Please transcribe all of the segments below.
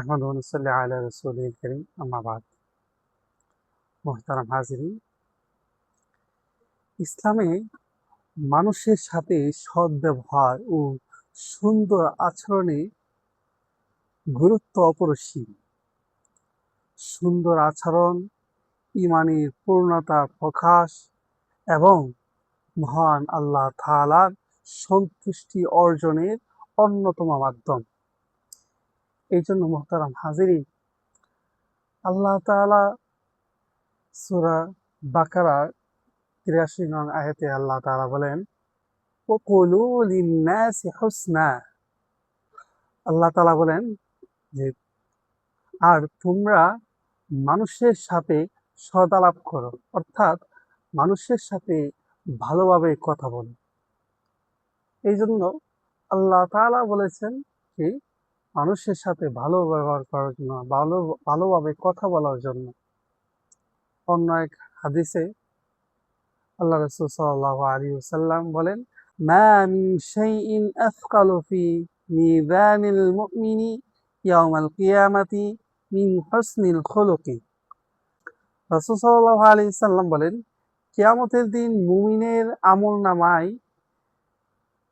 নাহমাদুহু ওয়া নুসাল্লি আলা রাসূলিল কারীম, আম্মা বাদ। মুহতারাম হাজিরিন, ইসলামে মানুষের সাথে সদ্ব্যবহার ও সুন্দর আচরণে গুরুত্ব অপরিসীম। সুন্দর আচরণ ঈমানের পূর্ণতার প্রকাশ এবং মহান আল্লাহ তাআলার সন্তুষ্টি অর্জনের অন্যতম মাধ্যম। এই জন্য মুহতারাম হাজিরিন, আল্লাহ তাআলা সূরা বাকারার ৮৩ নং আয়াতে আল্লাহ তাআলা বলেন, ওয়াকুলু লিন-নাসি হুসনা। আল্লাহ তাআলা বলেন যে, আর তোমরা মানুষের সাথে সদালাপ করো, অর্থাৎ মানুষের সাথে ভালোভাবে কথা বলো। এই জন্য আল্লাহ তাআলা বলেছেন কি, মানুষের সাথে ভালো ব্যবহার করার জন্য, ভালোভাবে কথা বলার জন্য। অন্য এক হাদিসে আল্লাহ রাসূল সাল্লাল্লাহু আলাইহি ওয়াসাল্লাম বলেন, মা মিন শাইইন আথকালু ফি মিজানিল মুমিনি ইয়াওমাল কিয়ামাতি মিন হুসনিল খুলুকি। রাসূল সাল্লাল্লাহু আলাইহি ওয়াসাল্লাম বলেন, কিয়ামতের দিন মুমিনের আমলনামায়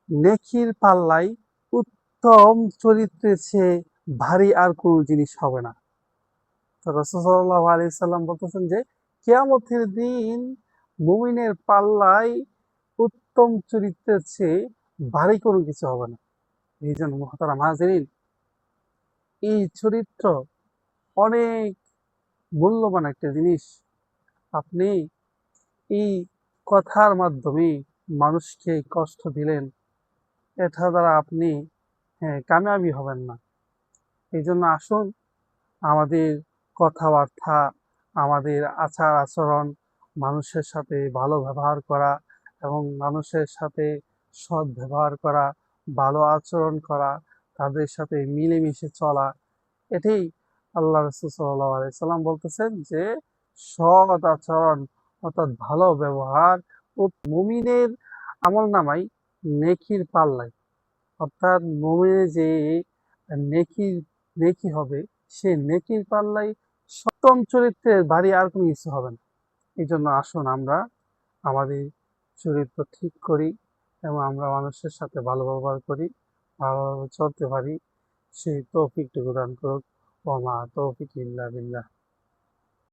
নেকির পাল্লায় উত্তম চরিত্রের চেয়ে ভারী আর কোনো জিনিস হবে না। তো রাসূল সাল্লাল্লাহু আলাইহি ওয়াসাল্লাম বলতেছেন যে, কিয়ামতের দিন মুমিনের পাল্লায় উত্তম চরিত্রের চেয়ে ভারী কোনো কিছু হবে না। এই জন্য মুহতারাম হাজিরিন, এই চরিত্র অনেক মূল্যবান একটা জিনিস। আপনি এই কথার মাধ্যমে মানুষকে কষ্ট দিলেন, এটা দ্বারা আপনি কামিয়াবি হবেন না। এই জন্য আসুন, আমাদের কথাবার্তা, আমাদের আচার আচরণ, মানুষের সাথে ভালো ব্যবহার করা এবং মানুষের সাথে সৎ ব্যবহার করা, ভালো আচরণ করা, তাদের সাথে মিলেমিশে চলা, এটাই আল্লাহ রাসূল সাল্লাল্লাহু আলাইহি ওয়াসাল্লাম বলতেছেন যে, সৎ আচরণ অর্থাৎ ভালো ব্যবহার ও মুমিনের আমলনামায় নেকির পাল্লায়, অর্থাৎ মুমিনের যে নেকি হবে, সে নেকির পাল্লায় সপ্তম চরিত্রের ভারী আর কোনো কিছু হবে না। এই জন্য আসুন আমরা আমাদের চরিত্র ঠিক করি এবং আমরা মানুষের সাথে ভালো ব্যবহার করি, ভালোভাবে চলতে পারি। সেই তৌফিকটুকু দান করুক। ওয়া মা তৌফিকি ইল্লা বিল্লাহ।